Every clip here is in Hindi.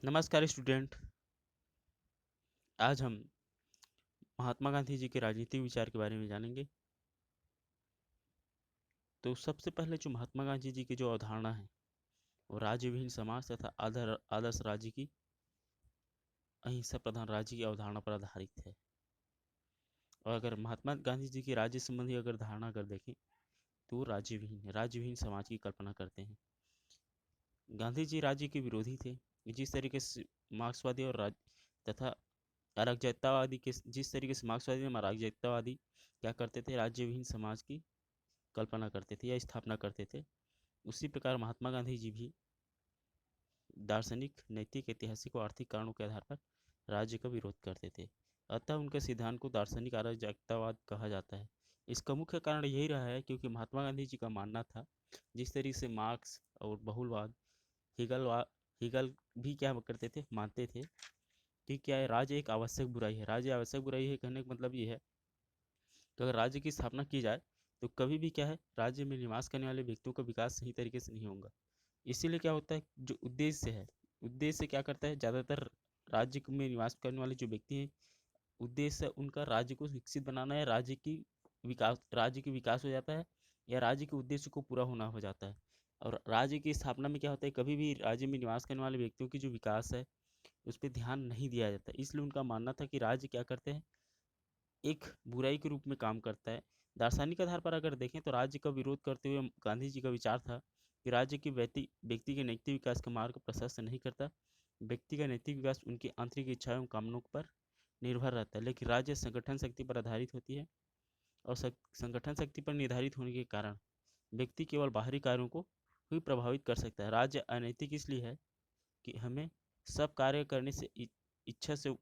नमस्कार स्टूडेंट। आज हम महात्मा गांधी जी के राजनीतिक विचार के बारे में जानेंगे। तो सबसे पहले जो महात्मा गांधी जी की जो अवधारणा है वो राज्य विहीन समाज तथा आदर्श राज्य की अहिंसा प्रधान राज्य की अवधारणा पर आधारित है। और अगर महात्मा गांधी जी की राज्य संबंधी अगर धारणा अगर देखें तो वो राज्य विहीन समाज की कल्पना करते हैं। गांधी जी राज्य के विरोधी थे। जिस तरीके से मार्क्सवादी और तथा अराजकतावादी के जिस तरीके से मार्क्सवादी और अराजकतावादी क्या करते थे, राज्य विहीन समाज की कल्पना करते थे या स्थापना करते थे, उसी प्रकार महात्मा गांधी जी भी दार्शनिक, नैतिक, ऐतिहासिक और आर्थिक कारणों के आधार पर राज्य का विरोध करते थे। अतः उनके सिद्धांत को दार्शनिक अराजकतावाद कहा जाता है। इसका मुख्य कारण यही रहा है क्योंकि महात्मा गांधी जी का मानना था, जिस तरीके से मार्क्स और बहुलवाद, हिगल भी क्या करते थे, मानते थे कि क्या है, राज्य एक आवश्यक बुराई है। राज्य आवश्यक बुराई है कहने का मतलब ये है कि अगर राज्य की स्थापना की जाए तो कभी भी क्या है, राज्य में निवास करने वाले व्यक्तियों का विकास सही तरीके से नहीं होगा। इसीलिए क्या होता है, जो उद्देश्य है, उद्देश्य क्या करता है, ज़्यादातर राज्य में निवास करने वाले जो व्यक्ति हैं, उद्देश्य उनका राज्य को विकसित बनाना है, राज्य की विकास हो जाता है या राज्य के उद्देश्य को पूरा होना हो जाता है। और राज्य की स्थापना में क्या होता है, कभी भी राज्य में निवास करने वाले व्यक्तियों की जो विकास है उस पर ध्यान नहीं दिया जाता। इसलिए उनका मानना था कि राज्य क्या करते हैं, एक बुराई के रूप में काम करता है। दार्शनिक आधार पर अगर देखें तो राज्य का विरोध करते हुए गांधी जी का विचार था कि राज्य की व्यक्ति के नैतिक विकास का मार्ग प्रशस्त नहीं करता। व्यक्ति का नैतिक विकास उनकी आंतरिक इच्छाओं एवं कामनाओं पर निर्भर रहता है, लेकिन राज्य संगठन शक्ति पर आधारित होती है। और संगठन शक्ति पर निर्धारित होने के कारण व्यक्ति केवल बाहरी कार्यों को ही प्रभावित कर सकता है। राज्य अनैतिक इसलिए है कि हमें सब कार्य करने से इच्छा से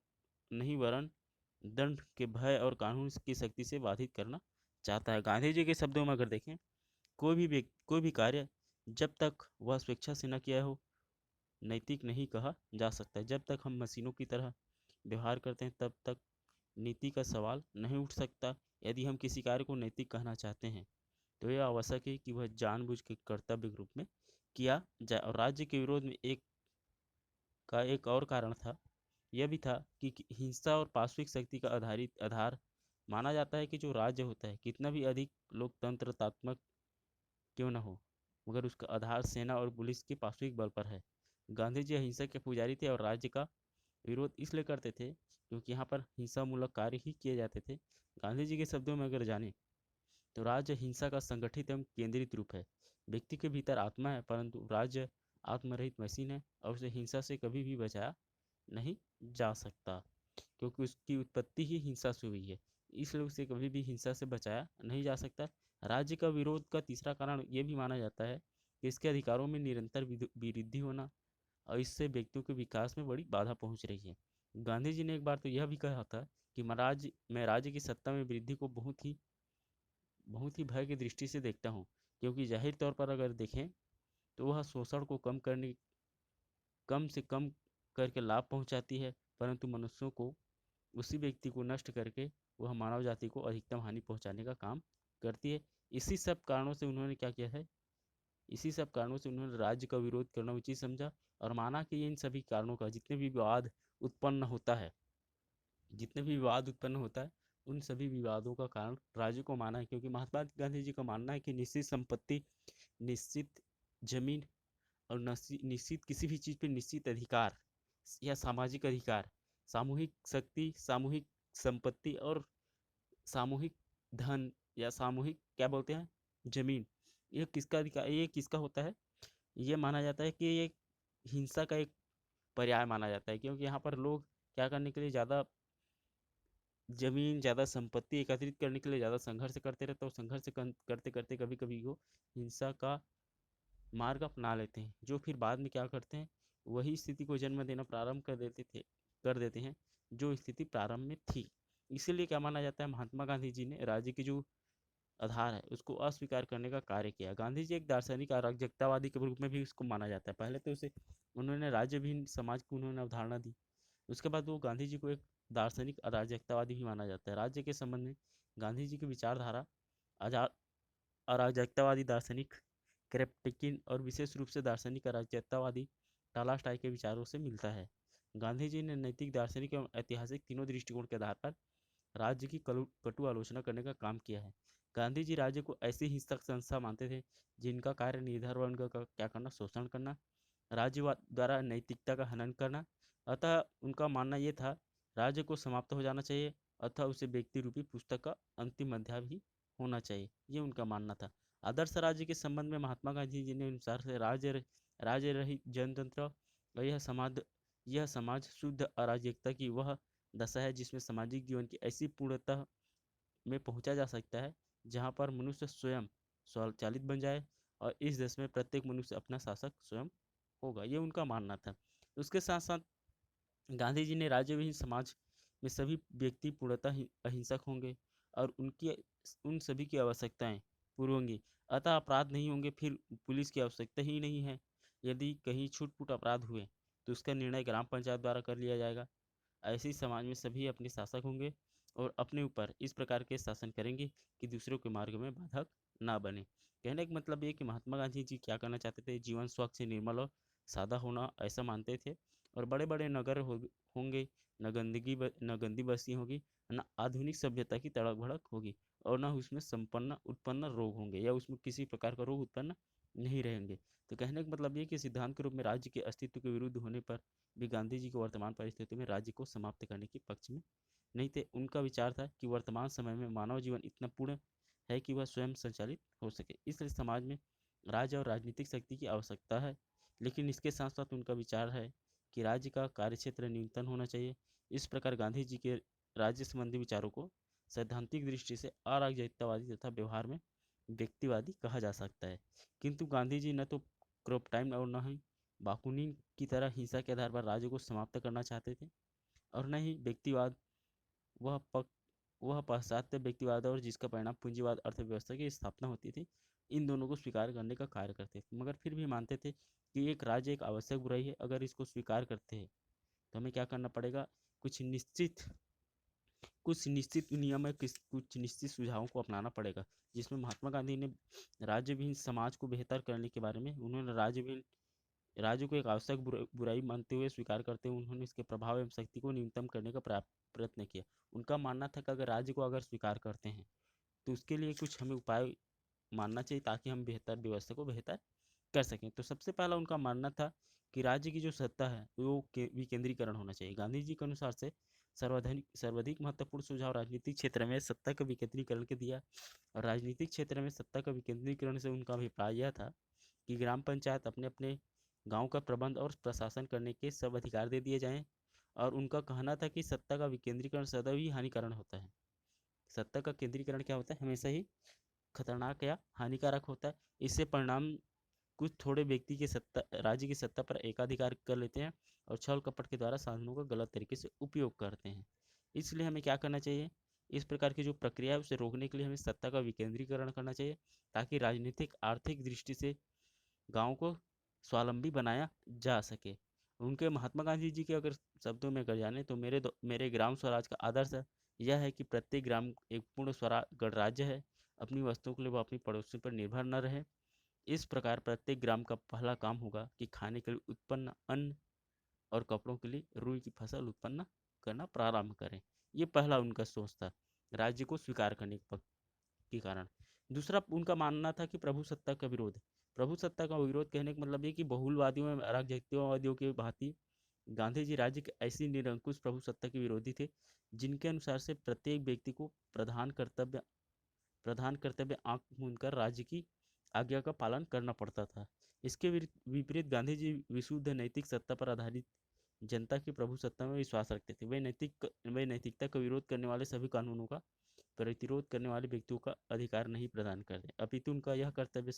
नहीं, वरन दंड के भय और कानून की शक्ति से बाधित करना चाहता है। गांधी जी के शब्दों में अगर देखें, कोई भी कार्य जब तक वह स्वेच्छा से न किया हो नैतिक नहीं कहा जा सकता। जब तक हम मशीनों की तरह व्यवहार करते हैं तब तक नीति का सवाल नहीं उठ सकता। यदि हम किसी कार्य को नैतिक कहना चाहते हैं तो यह आवश्यक है कि वह जानबूझ के कर्तव्य के रूप में किया जाए। और राज्य के विरोध में एक और कारण था, यह भी था कि हिंसा और पाशविक शक्ति का आधार माना जाता है कि जो राज्य होता है कितना भी अधिक लोकतंत्रात्मक क्यों न हो, मगर उसका आधार सेना और पुलिस के पाशविक बल पर है। गांधी जी अहिंसा के पुजारी थे और राज्य का विरोध इसलिए करते थे क्योंकि यहाँ पर हिंसा मूलक कार्य ही किए जाते थे। गांधी जी के शब्दों में अगर जाने तो राज्य हिंसा का संगठित एवं केंद्रित रूप है। व्यक्ति के भीतर आत्मा है, परंतु राज्य आत्मरहित मशीन है और उसे हिंसा से कभी भी बचाया नहीं जा सकता, क्योंकि उसकी उत्पत्ति ही हिंसा से हुई है। इसलिए उसे कभी भी हिंसा से बचाया नहीं जा सकता। राज्य का विरोध का तीसरा कारण ये भी माना जाता है कि इसके अधिकारों में निरंतर वृद्धि होना और इससे व्यक्तियों के विकास में बड़ी बाधा पहुंच रही है। गांधी जी ने एक बार तो यह भी कहा था कि मैं राज्य की सत्ता में वृद्धि को बहुत ही भय की दृष्टि से देखता हूँ, क्योंकि जाहिर तौर पर अगर देखें तो वह शोषण को कम से कम करके लाभ पहुंचाती है, परंतु मनुष्यों को, उसी व्यक्ति को नष्ट करके वह मानव जाति को अधिकतम हानि पहुंचाने का काम करती है। इसी सब कारणों से उन्होंने क्या किया है, इसी सब कारणों से उन्होंने राज्य का विरोध करना उचित समझा और माना कि इन सभी कारणों का जितने भी विवाद उत्पन्न होता है उन सभी विवादों का कारण राज्य को माना है, क्योंकि महात्मा गांधी जी का मानना है कि निश्चित संपत्ति, निश्चित जमीन और निश्चित किसी भी चीज़ पे निश्चित अधिकार या सामाजिक अधिकार, सामूहिक शक्ति, सामूहिक संपत्ति और सामूहिक धन या सामूहिक क्या बोलते हैं, जमीन, ये किसका अधिकार, ये किसका होता है, ये माना जाता है कि ये हिंसा का एक पर्याय माना जाता है। क्योंकि यहाँ पर लोग क्या करने के लिए ज़्यादा जमीन, ज़्यादा संपत्ति एकत्रित करने के लिए ज़्यादा संघर्ष करते रहते हैं और संघर्ष करते करते कभी कभी वो हिंसा का मार्ग अपना लेते हैं, जो फिर बाद में क्या करते हैं, वही स्थिति को जन्म देना प्रारंभ कर देते हैं जो स्थिति प्रारंभ में थी। इसीलिए क्या माना जाता है, महात्मा गांधी जी ने राज्य की जो आधार है उसको अस्वीकार करने का कार्य किया। गांधी जी एक दार्शनिक अराजकतावादी के रूप में भी उसको माना जाता है। पहले तो उसे उन्होंने राज्य विहीन समाज की उन्होंने अवधारणा दी, उसके बाद वो गांधी जी को एक दार्शनिक अराजकतावादी भी माना जाता है। राज्य के संबंध में गांधी जी की विचारधारा अराजकतावादी दार्शनिक क्रेपटिकिन और विशेष रूप से दार्शनिक अराजकतावादी टालास्टाई के विचारों से मिलता है। गांधी जी ने नैतिक, दार्शनिक एवं ऐतिहासिक तीनों दृष्टिकोण के आधार पर राज्य की कटु आलोचना करने का काम किया है। गांधी जी राज्य को ऐसी हिंसक संस्था मानते थे जिनका कार्य निर्धन वर्ग का क्या करना, शोषण करना, राज्यवाद द्वारा नैतिकता का हनन करना। अतः उनका मानना यह था राज्य को समाप्त हो जाना चाहिए, अतः उसे व्यक्ति रूपी पुस्तक का अंतिम अध्याय भी होना चाहिए, ये उनका मानना था। आदर्श राज्य के संबंध में महात्मा गांधी जी ने अनुसार से राज्य रहित जनतंत्र और यह समाज शुद्ध अराजकता की वह दशा है जिसमें सामाजिक जीवन की ऐसी पूर्णता में पहुंचा जा सकता है जहां पर मनुष्य स्वयं स्वचालित बन जाए, और इस देश में प्रत्येक मनुष्य अपना शासक स्वयं होगा, ये उनका मानना था। उसके साथ साथ गांधी जी ने राज्य विहीन समाज में सभी व्यक्ति पूर्णतः अहिंसक होंगे और उनकी उन सभी की आवश्यकताएं पूरी होंगी, अतः अपराध नहीं होंगे, फिर पुलिस की आवश्यकता ही नहीं है। यदि कहीं छूट-फूट अपराध हुए तो उसका निर्णय ग्राम पंचायत द्वारा कर लिया जाएगा। ऐसे ही समाज में सभी अपने शासक होंगे और अपने ऊपर इस प्रकार के शासन करेंगे कि दूसरों के मार्ग में बाधक ना बने। कहने का मतलब ये कि महात्मा गांधी जी क्या करना चाहते थे, जीवन स्वच्छ, निर्मल और सादा होना ऐसा मानते थे। और बड़े बड़े नगर होंगे, न गंदी बस्ती होगी, न आधुनिक सभ्यता की तड़क भड़क होगी, और न उसमें संपन्न उत्पन्न रोग होंगे, या उसमें किसी प्रकार का रोग उत्पन्न नहीं रहेंगे। तो कहने का मतलब ये कि सिद्धांत के रूप में राज्य के अस्तित्व के विरुद्ध होने पर भी गांधी जी को वर्तमान परिस्थिति में राज्य को समाप्त करने के पक्ष में नहीं थे। उनका विचार था कि वर्तमान समय में मानव जीवन इतना पूर्ण है कि वह स्वयं संचालित हो सके, इसलिए समाज में राज्य और राजनीतिक शक्ति की आवश्यकता है। लेकिन इसके साथ साथ उनका विचार है कि राज्य का कार्यक्षेत्र न्यूनतम होना चाहिए। इस प्रकार गांधी जी के राज्य संबंधी विचारों को सैद्धांतिक दृष्टि से अराजकतावादी तथा व्यवहार में व्यक्तिवादी कहा जा सकता है। किंतु गांधी जी न तो क्रॉपटाइन और न ही बाकुनिन की तरह हिंसा के आधार पर राज्य को समाप्त करना चाहते थे, और न ही व्यक्तिवाद वह पक वह पाश्चात्य व्यक्तिवाद और जिसका परिणाम पूंजीवाद अर्थव्यवस्था की स्थापना होती थी, इन दोनों को स्वीकार करने का कार्य करते थे। मगर फिर भी मानते थे कि एक राज्य एक आवश्यक बुराई है। अगर इसको स्वीकार करते हैं तो हमें क्या करना पड़ेगा, कुछ निश्चित कुछ निश्चित नियम है, कुछ निश्चित सुझावों को अपनाना पड़ेगा, जिसमें महात्मा गांधी ने राज्य विहीन समाज को बेहतर करने के बारे में, उन्होंने राज्य को एक आवश्यक बुराई मानते हुए, स्वीकार करते हुए उन्होंने इसके प्रभाव एवं शक्ति को न्यूनतम करने का प्रयत्न किया। उनका मानना था कि अगर राज्य को अगर स्वीकार करते हैं तो उसके लिए कुछ हमें उपाय मानना चाहिए ताकि हम बेहतर व्यवस्था को बेहतर कर सकें। तो सबसे पहला उनका मानना था कि राज्य की जो सत्ता है वो विकेंद्रीकरण होना चाहिए। गांधी जी के अनुसार से सर्वाधिक महत्वपूर्ण सुझाव राजनीतिक क्षेत्र में सत्ता का विकेंद्रीकरण के दिया, और राजनीतिक क्षेत्र में सत्ता का विकेंद्रीकरण से उनका अभिप्राय यह था कि ग्राम पंचायत अपने अपने गांव का प्रबंध और प्रशासन करने के सब अधिकार दे दिए जाएं। और उनका कहना था कि सत्ता का विकेंद्रीकरण सदैव ही हानिकारक होता है। सत्ता का केंद्रीकरण क्या होता है, हमेशा ही खतरनाक या हानिकारक होता है। इससे परिणाम कुछ थोड़े व्यक्ति के सत्ता राज्य की सत्ता पर एकाधिकार कर लेते हैं और छल कपट के द्वारा साधनों का गलत तरीके से उपयोग करते हैं। इसलिए हमें क्या करना चाहिए, इस प्रकार की जो प्रक्रिया है उसे रोकने के लिए हमें सत्ता का विकेंद्रीकरण करना चाहिए, ताकि राजनीतिक आर्थिक दृष्टि से गाँव को स्वावलंबी बनाया जा सके। उनके महात्मा गांधी जी के अगर शब्दों में अगर जाने तो मेरे ग्राम स्वराज का आदर्श यह है कि प्रत्येक ग्राम एक पूर्ण स्वराज गणराज्य है। अपनी वस्तुओं के लिए वो अपनी पड़ोसियों पर निर्भर न रहे। इस प्रकार प्रत्येक ग्राम का पहला काम होगा कि खाने के लिए उत्पन्न अन्न और कपड़ों के लिए रुई की फसल उत्पन्न करना प्रारंभ करें। ये पहला उनका सोच था राज्य को स्वीकार करने के कारण। दूसरा उनका मानना था कि प्रभु सत्ता का विरोध। प्रभु सत्ता का विरोध कहने का मतलब ये कि बहुलवादियों में अराजकतावादियों के भांति गांधी जी राज्य की ऐसी निरंकुश प्रभु सत्ता के विरोधी थे जिनके अनुसार से प्रत्येक व्यक्ति को प्रधान कर्तव्य आंख मूंद कर राज्य की आज्ञा का पालन करना पड़ता था। इसके विपरीत गांधी जी विशुद्ध नैतिक सत्ता पर आधारित जनता की प्रभु सत्ता में विश्वास रखते थे। वे नैतिकता का विरोध करने वाले सभी कानूनों का प्रतिरोध करने वाले व्यक्तियों का अधिकार नहीं प्रदान करते, अपितु उनका यह कर्तव्य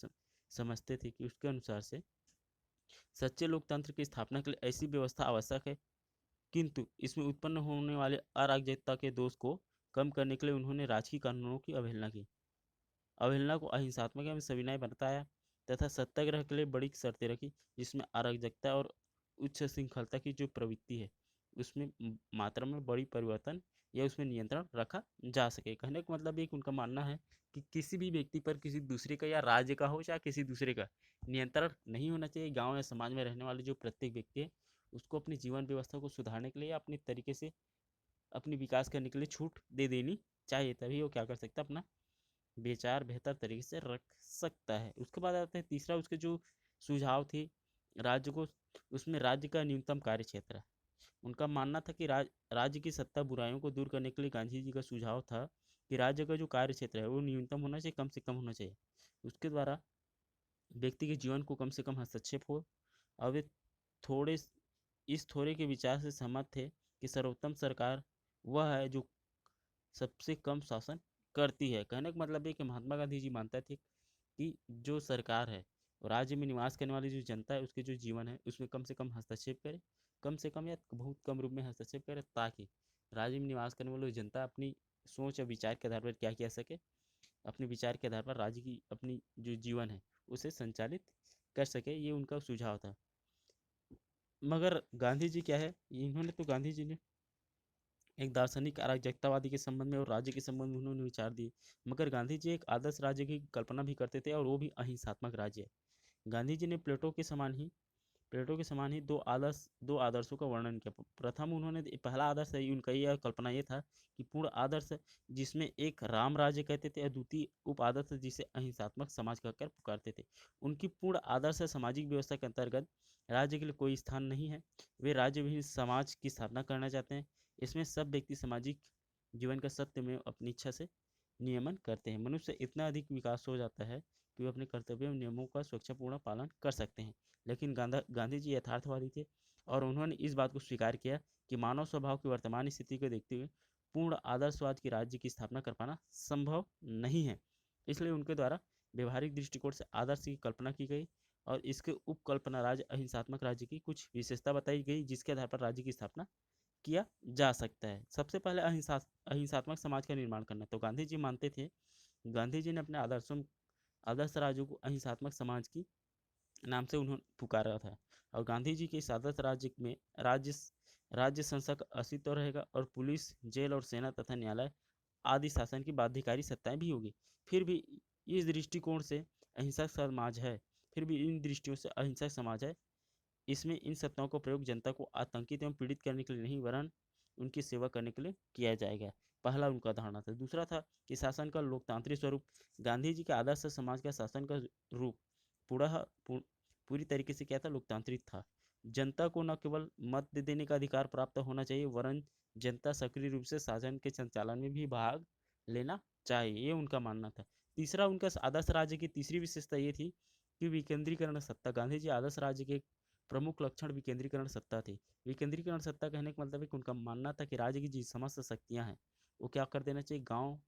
समझते थे कि उसके अनुसार से सच्चे लोकतंत्र की स्थापना के लिए ऐसी व्यवस्था आवश्यक है, किंतु इसमें उत्पन्न होने वाले अराजकता के दोष को कम करने के लिए उन्होंने राजकीय कानूनों की अवहेलना को अहिंसात्मक एवं सविनय बताया तथा सत्याग्रह के लिए बड़ी शर्तें रखी, जिसमें अराजकता और उच्च श्रृंखलता की जो प्रवृत्ति है उसमें मात्रा में बड़ी परिवर्तन या उसमें नियंत्रण रखा जा सके। कहने का मतलब एक उनका मानना है कि किसी भी व्यक्ति पर किसी दूसरे का या राज्य का हो या किसी दूसरे का नियंत्रण नहीं होना चाहिए। गांव या समाज में रहने वाले जो प्रत्येक व्यक्ति है उसको अपनी जीवन व्यवस्था को सुधारने के लिए या अपने तरीके से अपनी विकास करने के लिए छूट दे देनी चाहिए, तभी वो क्या कर सकता है, अपना विचार बेहतर तरीके से रख सकता है। उसके बाद आता है तीसरा, उसके जो सुझाव थे राज्य को, उसमें राज्य का न्यूनतम कार्य क्षेत्र। उनका मानना था कि राज्य की सत्ता बुराइयों को दूर करने के लिए गांधी जी का सुझाव था कि राज्य का जो कार्य क्षेत्र है वो न्यूनतम होना चाहिए, कम से कम होना चाहिए। उसके द्वारा व्यक्ति के जीवन को कम से कम हस्तक्षेप हो। और वे थोड़े इस थोड़े के विचार से सहमत थे कि सर्वोत्तम सरकार वह है जो सबसे कम शासन करती है। कहने का मतलब है कि महात्मा गांधी जी मानते थे कि जो सरकार है राज्य में निवास करने वाली जो जनता है उसके जो जीवन है उसमें कम से कम हस्तक्षेप करे, कम से कम या बहुत कम रूप में हस्तक्षेप करे, ताकि राज्य में निवास करने वाली जनता अपनी सोच और विचार के आधार पर क्या किया सके, अपने विचार के आधार पर राज्य की अपनी जो जीवन है उसे संचालित कर सके। ये उनका सुझाव था। मगर गांधी जी क्या है, इन्होंने तो गांधी जी ने एक दार्शनिक अराजकतावादी के संबंध में और राज्य के संबंध में उन्होंने विचार दिए। मगर गांधी जी एक आदर्श राज्य की कल्पना भी करते थे और वो भी अहिंसात्मक राज्य। गांधी जी ने प्लेटो के समान ही दो आदर्शों का वर्णन किया। प्रथम उन्होंने पहला आदर्श है उनका, यह कल्पना ये था कि पूर्ण आदर्श जिसमें एक राम राज्य कहते थे और द्वितीय उप आदर्श जिसे अहिंसात्मक समाज कहकर पुकारते थे। उनकी पूर्ण आदर्श सामाजिक व्यवस्था के अंतर्गत राज्य के लिए कोई स्थान नहीं है। वे राज्य विहीन समाज की स्थापना करना चाहते हैं। इसमें सब व्यक्ति सामाजिक जीवन का सत्य में अपनी इच्छा से नियमन करते हैं। मनुष्य इतना अधिक विकास हो जाता है कि वे अपने कर्तव्यों और नियमों का स्वेच्छापूर्ण पालन कर सकते हैं। लेकिन गांधी जी यथार्थवादी थे और उन्होंने इस बात को स्वीकार किया कि मानव स्वभाव की वर्तमान स्थिति को देखते हुए पूर्ण आदर्शवाद की राज्य की स्थापना कर पाना संभव नहीं है। इसलिए उनके द्वारा व्यवहारिक दृष्टिकोण से आदर्श की कल्पना की गई और इसके उपकल्पना राज्य अहिंसात्मक राज्य की कुछ विशेषता बताई गई जिसके आधार पर राज्य की स्थापना किया जा सकता है। सबसे पहले अहिंसात्मक समाज का निर्माण करना। तो गांधी जी मानते थे, गांधी जी ने अपने आदर्श राज्यों को अहिंसात्मक समाज की नाम से उन्होंने पुकारा था। और गांधी जी के इस आदर्श राज्य में राज्य राज्य संसद का अस्तित्व रहेगा और पुलिस, जेल और सेना तथा न्यायालय आदि शासन की बाध्यकारी सत्ताएं भी होगी। फिर भी इस दृष्टिकोण से अहिंसक समाज है फिर भी इन दृष्टियों से अहिंसक समाज है। इसमें इन सत्ताओं का प्रयोग जनता को आतंकित एवं पीड़ित करने के लिए नहीं, वरन उनकी सेवा करने के लिए किया जाएगा। पहला उनका धारणा था। दूसरा था कि शासन का लोकतांत्रिक स्वरूप। गांधी जी के आदर्श समाज का शासन का रूप पूरा पूरी तरीके से क्या था, लोकतांत्रिक था। जनता को न केवल मत देने का अधिकार प्राप्त होना चाहिए, वरन जनता सक्रिय रूप से शासन के संचालन में भी भाग लेना चाहिए, ये उनका मानना था। तीसरा, उनका आदर्श राज्य की तीसरी विशेषता ये थी कि विकेंद्रीकरण सत्ता। गांधी जी आदर्श राज्य के प्रमुख लक्षण विकेंद्रीकरण सत्ता थी। विकेंद्रीकरण सत्ता कहने का मतलब है कि उनका मानना था कि राज्य की जी समस्त शक्तियां हैं वो क्या कर देना चाहिए, गांव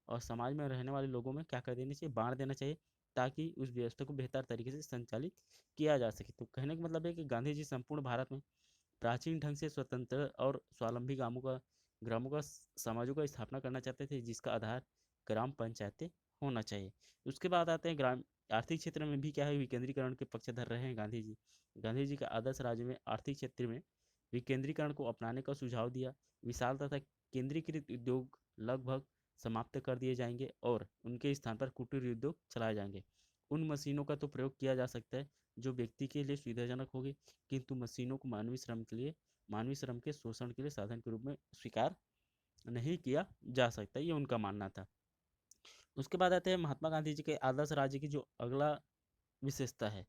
और समाज में रहने वाले लोगों में क्या कर देना चाहिए, बांट देना चाहिए, ताकि उस व्यवस्था को बेहतर तरीके से संचालित किया जा सके। तो कहने का मतलब है कि गांधी जी संपूर्ण भारत में प्राचीन ढंग से स्वतंत्र और स्वावलंबी ग्रामों का समाजों का स्थापना करना चाहते थे, जिसका आधार ग्राम पंचायतें होना चाहिए। उसके बाद आते हैं ग्राम आर्थिक क्षेत्र में भी क्या है, विकेंद्रीकरण के पक्षधर रहे हैं गांधी जी। गांधी जी का आदर्श राज्य में आर्थिक क्षेत्र में विकेंद्रीकरण को अपनाने का सुझाव दिया। विशाल तथा केंद्रीकृत उद्योग लगभग समाप्त कर दिए जाएंगे और उनके स्थान पर कुटीर उद्योग चलाए जाएंगे। उन मशीनों का तो प्रयोग किया जा सकता है जो व्यक्ति के लिए सुविधाजनक होगी, किंतु मशीनों को मानवीय श्रम के शोषण के लिए साधन के रूप में स्वीकार नहीं किया जा सकता, ये उनका मानना था। उसके बाद आते हैं महात्मा गांधी जी के आदर्श राज्य की जो अगला विशेषता है,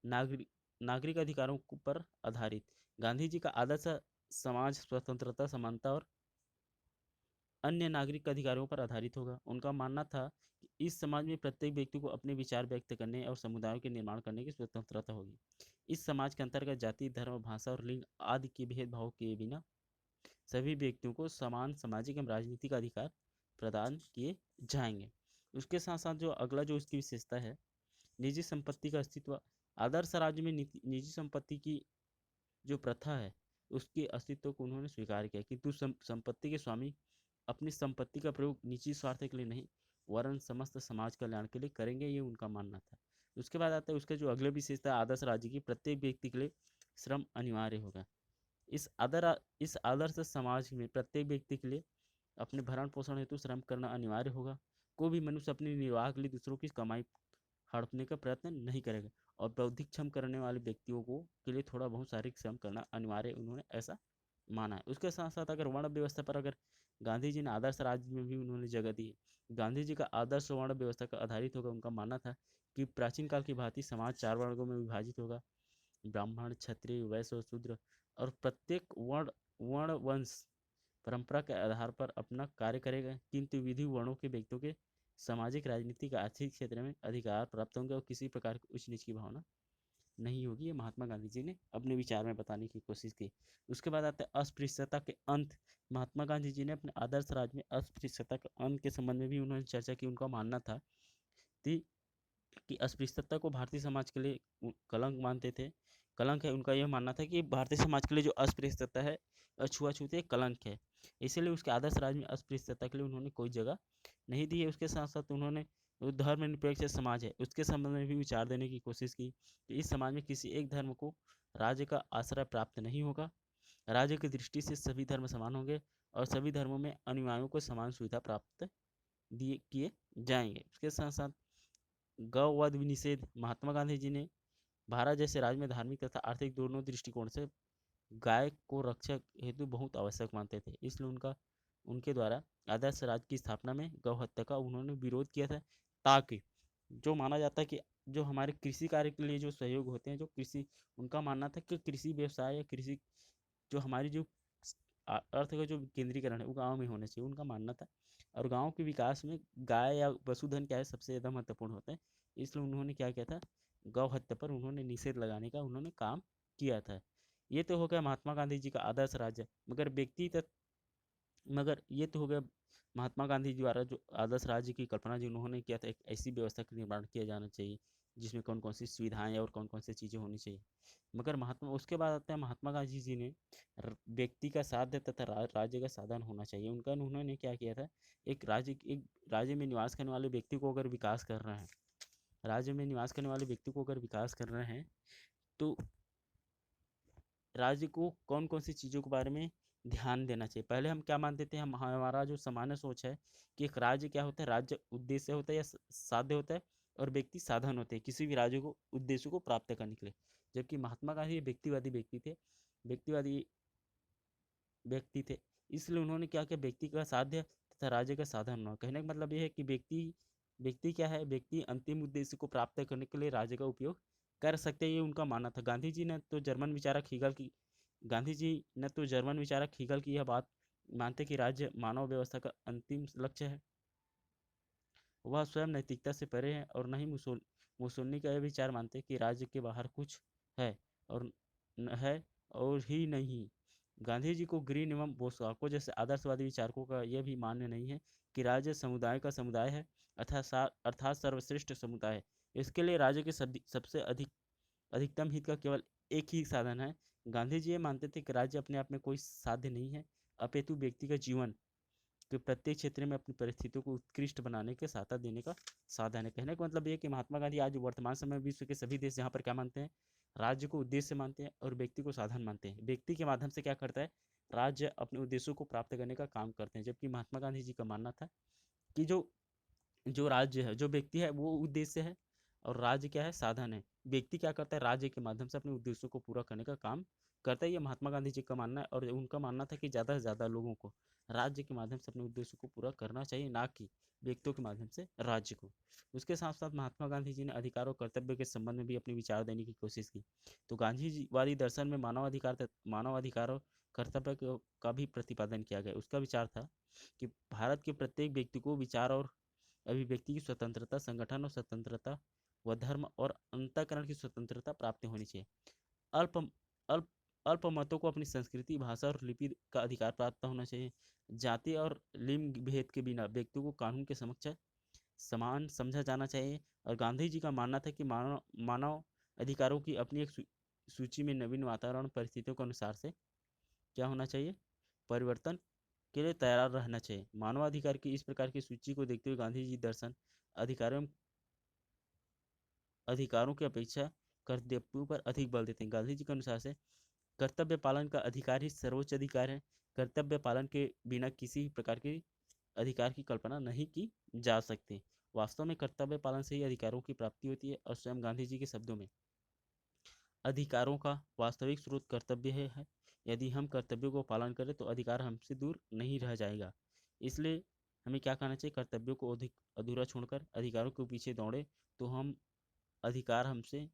नागरिक नागरिक अधिकारों पर आधारित। गांधी जी का आदर्श समाज स्वतंत्रता, समानता और अन्य नागरिक अधिकारों पर आधारित होगा। उनका मानना था कि इस समाज में प्रत्येक व्यक्ति को अपने विचार व्यक्त करने और समुदायों के निर्माण करने की स्वतंत्रता होगी। इस समाज के अंतर्गत जाति, धर्म, भाषा और लिंग आदि के भेदभाव के बिना सभी व्यक्तियों को समान सामाजिक एवं राजनीतिक अधिकार प्रदान किए जाएंगे। उसके साथ साथ जो अगला जो उसकी विशेषता है, निजी संपत्ति का अस्तित्व। आदर्श राज्य में निजी संपत्ति की जो प्रथा है उसके अस्तित्व को उन्होंने स्वीकार किया, किंतु संपत्ति के स्वामी अपनी संपत्ति का प्रयोग निजी स्वार्थ के लिए नहीं, वरन समस्त समाज कल्याण के लिए करेंगे, ये उनका मानना था। उसके बाद आता है उसका जो अगले विशेषता आदर्श राज्य की, प्रत्येक व्यक्ति के लिए श्रम अनिवार्य होगा। इस आदर्श समाज में प्रत्येक व्यक्ति के लिए अपने भरण पोषण हेतु श्रम करना अनिवार्य होगा। कोई भी मनुष्य अपने निर्वाह के लिए दूसरों की कमाई हड़पने का प्रयत्न नहीं करेगा और बौद्धिक श्रम करने वाले व्यक्तियों को के लिए थोड़ा बहुत शारीरिक श्रम करना अनिवार्य उन्होंने ऐसा माना है। उसके साथ साथ अगर वर्ण व्यवस्था पर अगर गांधी जी ने आदर्श राज्य में भी उन्होंने जगह दी है। गांधी जी का आदर्श वर्ण व्यवस्था का आधारित होगा। उनका मानना था कि प्राचीन काल की भांति समाज 4 वर्गों में विभाजित होगा, ब्राह्मण, क्षत्रिय, वैश्य और शूद्र, और प्रत्येक वर्ण वर्ण वंश परंपरा के आधार पर अपना कार्य करेगा, किंतु विधि वर्णों के व्यक्तियों के सामाजिक, राजनीतिक, आर्थिक क्षेत्र में अधिकार प्राप्त होंगे और किसी प्रकार की उच्च नीच की भावना नहीं होगी। ये महात्मा गांधी जी ने अपने विचार में बताने की कोशिश की। उसके बाद आता है अस्पृश्यता के अंत। महात्मा गांधी जी ने अपने आदर्श राज्य में अस्पृश्यता के अंत के संबंध में भी उन्होंने चर्चा की। उनका मानना था कि अस्पृश्यता को भारतीय समाज के लिए कलंक मानते थे, कलंक है। उनका यह मानना था कि भारतीय समाज के लिए जो अस्पृश्यता है, अछूआछूत है, कलंक है। इसीलिए उसके आदर्श राज्य में अस्पृश्यता के लिए उन्होंने कोई जगह नहीं दी है। उसके साथ साथ उन्होंने जो धर्मनिरपेक्ष समाज है उसके संबंध में भी विचार देने की कोशिश की कि इस समाज में किसी एक धर्म को राज्य का आश्रय प्राप्त नहीं होगा। राज्य की दृष्टि से सभी धर्म समान होंगे और सभी धर्मों में अनुयायियों को समान सुविधा प्राप्त दिए किए जाएंगे। उसके साथ साथ गौवध निषेध। महात्मा गांधी जी ने भारत जैसे राज्य में धार्मिक तथा आर्थिक दोनों दृष्टिकोण से गाय को रक्षा हेतु बहुत आवश्यक मानते थे। इसलिए उनके द्वारा आदर्श राज्य की स्थापना में गौ हत्या का उन्होंने विरोध किया था, ताकि जो माना जाता है कि जो हमारे कृषि कार्य के लिए जो सहयोग होते हैं, जो कृषि, उनका मानना था कि कृषि व्यवसाय या कृषि जो हमारी जो अर्थ का जो केंद्रीकरण है वो गाँव में होना चाहिए, उनका मानना था। और गाँव के विकास में गाय या पशुधन क्या है सबसे ज़्यादा महत्वपूर्ण होता है। इसलिए उन्होंने क्या किया था, गौ हत्या पर उन्होंने निषेध लगाने का उन्होंने काम किया था। ये तो हो गया महात्मा गांधी जी का आदर्श राज्य। मगर ये तो हो गया महात्मा गांधी द्वारा जो आदर्श राज्य की कल्पना जो उन्होंने किया था, एक ऐसी व्यवस्था का निर्माण किया जाना चाहिए जिसमें कौन कौन सी सुविधाएं और कौन कौन सी चीज़ें होनी चाहिए। मगर महात्मा उसके बाद आता है महात्मा गांधी जी ने व्यक्ति का साध्य तथा राज्य का साधन होना चाहिए। उन्होंने क्या किया था, एक राज्य में निवास करने वाले व्यक्ति को अगर विकास कर रहे हैं, राज्य में निवास करने वाले व्यक्ति को अगर विकास कर रहे हैं तो राज्य को कौन कौन सी चीज़ों के बारे में ध्यान देना चाहिए। पहले हम क्या मानते थे, हमारा जो सामान्य सोच है कि एक राज्य क्या होता है, राज्य उद्देश्य होता है या साध्य होता है और व्यक्ति साधन होते हैं किसी भी राज्य को उद्देश्य को प्राप्त करने के लिए। जबकि महात्मा गांधी व्यक्तिवादी व्यक्तिवादी व्यक्ति थे। इसलिए उन्होंने क्या किया, व्यक्ति का साध्य तथा राज्य का साधन होना। कहने का मतलब ये है कि व्यक्ति क्या है, व्यक्ति अंतिम उद्देश्य को प्राप्त करने के लिए राज्य का उपयोग कर सकते हैं, ये उनका मानना था। गांधी जी ने तो जर्मन विचारक हीगल की यह बात मानते कि राज्य मानव व्यवस्था का अंतिम लक्ष्य है। वह स्वयं नैतिकता से परे हैं और न ही मुसोलिनी का यह विचार मानते कि राज्य के बाहर कुछ है और है और ही नहीं। गांधी जी को ग्रीन एवं बोस्काको जैसे आदर्शवादी विचारकों का यह भी मान्य नहीं है कि राज्य समुदाय का समुदाय है, अर्थात सर्वश्रेष्ठ समुदाय है। इसके लिए राज्य के सबसे अधिकतम हित का केवल एक ही साधन है। गांधी जी ये मानते थे कि राज्य अपने आप में कोई साध्य नहीं है, अपितु व्यक्ति का जीवन के प्रत्येक क्षेत्र में अपनी परिस्थितियों को उत्कृष्ट बनाने के सहायता देने का साधन है। कहने का मतलब ये कि महात्मा गांधी आज वर्तमान समय में विश्व के सभी देश यहाँ पर क्या मानते हैं, राज्य को उद्देश्य मानते हैं और व्यक्ति को साधन मानते हैं। व्यक्ति के माध्यम से क्या करता है, राज्य अपने उद्देश्यों को प्राप्त करने का काम करते हैं। जबकि महात्मा गांधी जी का मानना था कि जो जो राज्य है, जो व्यक्ति है वो उद्देश्य है और राज्य क्या है, साधन है। व्यक्ति क्या करता है, राज्य के माध्यम से अपने उद्देश्यों को पूरा करने का काम करता है। ये महात्मा गांधी जी का मानना है और उनका मानना था कि ज़्यादा से ज़्यादा लोगों को राज्य के माध्यम से अपने उद्देश्यों को पूरा करना चाहिए, ना कि व्यक्तियों के माध्यम से राज्य को। उसके साथ साथ महात्मा गांधी जी ने अधिकार और कर्तव्य के संबंध में भी अपनी विचार देने की कोशिश की। तो गांधी जी वादी दर्शन में मानव अधिकार और कर्तव्य का भी प्रतिपादन किया गया। उसका विचार था कि भारत के प्रत्येक व्यक्ति को विचार और अभिव्यक्ति की स्वतंत्रता, संगठन और स्वतंत्रता व धर्म और अंतःकरण की स्वतंत्रता प्राप्त होनी चाहिए। अल्प अल्प अल्पमतों को अपनी संस्कृति, भाषा और लिपि का अधिकार प्राप्त होना चाहिए। जाति और लिंग भेद के बिना व्यक्तियों को कानून के समक्ष समान समझा जाना चाहिए। और गांधी जी का मानना था कि मानव अधिकारों की अपनी एक सूची में नवीन वातावरण परिस्थितियों के अनुसार से क्या होना चाहिए, परिवर्तन के लिए तैयार रहना चाहिए। मानवाधिकार की इस प्रकार की सूची को देखते हुए गांधी जी दर्शन अधिकारों अधिकारों की अपेक्षा कर्तव्यों पर अधिक बल देते हैं। गांधी जी के अनुसार से कर्तव्य पालन का अधिकार ही सर्वोच्च अधिकार है। कर्तव्य पालन के बिना किसी प्रकार के अधिकार की कल्पना नहीं की जा सकती। वास्तव में कर्तव्य पालन से ही अधिकारों की प्राप्ति होती है और स्वयं गांधी जी के शब्दों में अधिकारों का वास्तविक स्रोत कर्तव्य है। यदि हम कर्तव्यों को पालन करें तो अधिकार हमसे दूर नहीं रह जाएगा। इसलिए हमें क्या करना चाहिए, कर्तव्यों को अधिक अधूरा छोड़कर अधिकारों के पीछे दौड़े तो हम अधिकार हमसे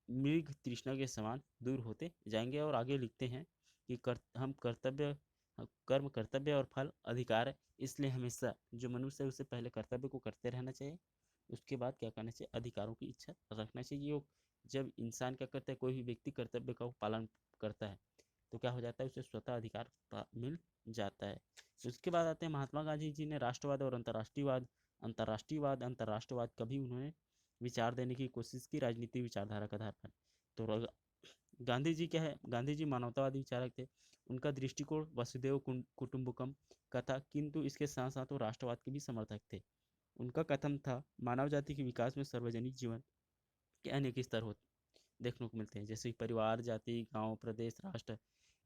मृग तृष्णा के समान दूर होते जाएंगे। और आगे लिखते हैं कि हम कर्म कर्तव्य और फल अधिकार है, इसलिए हमेशा जो मनुष्य है उसे पहले कर्तव्य को करते रहना चाहिए, उसके बाद क्या करना चाहिए, अधिकारों की इच्छा रखना चाहिए। जब इंसान क्या करता है, कोई भी व्यक्ति कर्तव्य का पालन करता है तो क्या हो जाता है, उसे स्वतः अधिकार मिल जाता है। उसके बाद आते हैं महात्मा गांधी जी ने राष्ट्रवाद और अंतर्राष्ट्रीयवाद कभी उन्होंने विचार देने की कोशिश की राजनीतिक विचारधारा के आधार पर। तो गांधी जी क्या है, गांधी जी मानवतावादी विचारक थे। उनका दृष्टिकोण वसुधैव कुटुंबकम का था, किंतु इसके साथ साथ वो राष्ट्रवाद के भी समर्थक थे। उनका कथन था, मानव जाति के विकास में सार्वजनिक जीवन के अनेक स्तर होते देखने को मिलते हैं, जैसे परिवार, जाति, गांव, प्रदेश, राष्ट्र।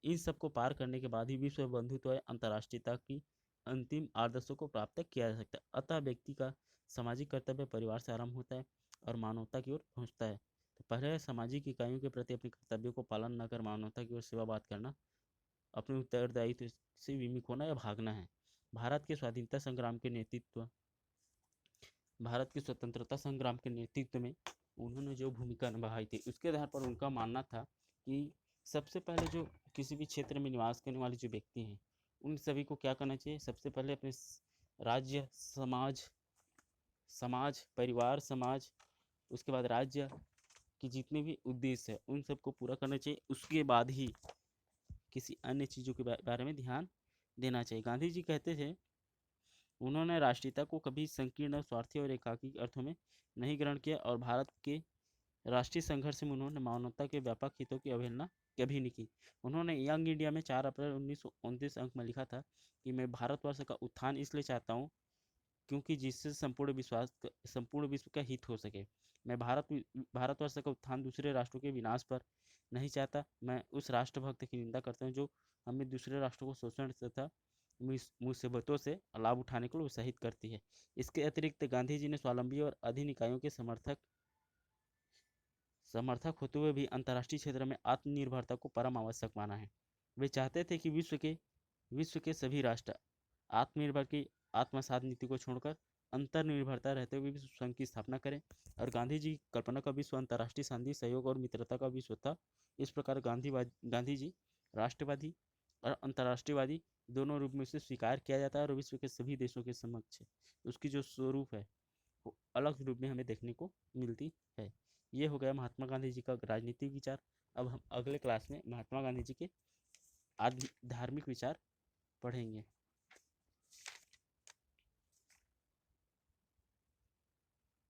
इन सबको पार करने के बाद ही विश्व बंधुत्व या अंतर्राष्ट्रीयता की अंतिम आदर्शों को प्राप्त किया जा सकता है। अतः व्यक्ति का सामाजिक कर्तव्य परिवार से आरंभ होता है और मानवता की ओर पहुंचता है। तो पहले सामाजिक इकाइयों के प्रति अपने कर्तव्यों को पालन न कर मानवता की ओर सेवा बात करना, अपने उत्तरदायित्व से विमुख होना या भागना है। भारत के स्वाधीनता संग्राम के नेतृत्व भारत के स्वतंत्रता संग्राम के नेतृत्व में उन्होंने जो भूमिका निभाई थी, उसके आधार पर उनका मानना था कि सबसे पहले जो किसी भी क्षेत्र में निवास करने वाले जो व्यक्ति हैं, उन सभी को क्या करना चाहिए, सबसे पहले अपने राज्य, समाज, परिवार, समाज, उसके बाद राज्य के जितने भी उद्देश्य है उन सबको पूरा करना चाहिए। उसके बाद ही किसी अन्य चीज़ों के बारे में ध्यान देना चाहिए। गांधी जी कहते थे, उन्होंने राष्ट्रीयता को कभी संकीर्ण, स्वार्थी और एकाकी अर्थों में नहीं ग्रहण किया और भारत के राष्ट्रीय संघर्ष में उन्होंने मानवता के व्यापक हितों की अवहेलना कभी नहीं की। उन्होंने यंग इंडिया में 4 अप्रैल 1929 अंक में लिखा था कि मैं भारतवर्ष का उत्थान इसलिए चाहता हूँ क्योंकि जिससे संपूर्ण विश्व का हित हो सके। मैं भारतवर्ष का उत्थान दूसरे राष्ट्रों के विनाश पर नहीं चाहता। मैं उस राष्ट्रभक्त की निंदा करता हूँ जो हमें दूसरे राष्ट्रों को शोषण तथा मुसीबतों से लाभ उठाने के लिए उत्साहित करती है। इसके अतिरिक्त गांधी जी ने स्वावलंबी और अधीन इकाइयों के समर्थक होते हुए भी अंतर्राष्ट्रीय क्षेत्र में आत्मनिर्भरता को परम आवश्यक माना है। वे चाहते थे कि विश्व के सभी राष्ट्र आत्मनिर्भर की आत्मसात नीति को छोड़कर अंतर्निर्भरता रहते हुए विश्व संघ की स्थापना करें। और गांधी जी की कल्पना का विश्व अंतर्राष्ट्रीय शांति, सहयोग और मित्रता का विश्व था। इस प्रकार गांधी जी राष्ट्रवादी और अंतर्राष्ट्रीयवादी दोनों रूप में उसे स्वीकार किया जाता है और विश्व के सभी देशों के समक्ष उसकी जो स्वरूप है वो अलग रूप में हमें देखने को मिलती है। ये हो गया महात्मा गांधी जी का राजनीतिक विचार। अब हम अगले क्लास में महात्मा गांधी जी के धार्मिक विचार पढ़ेंगे।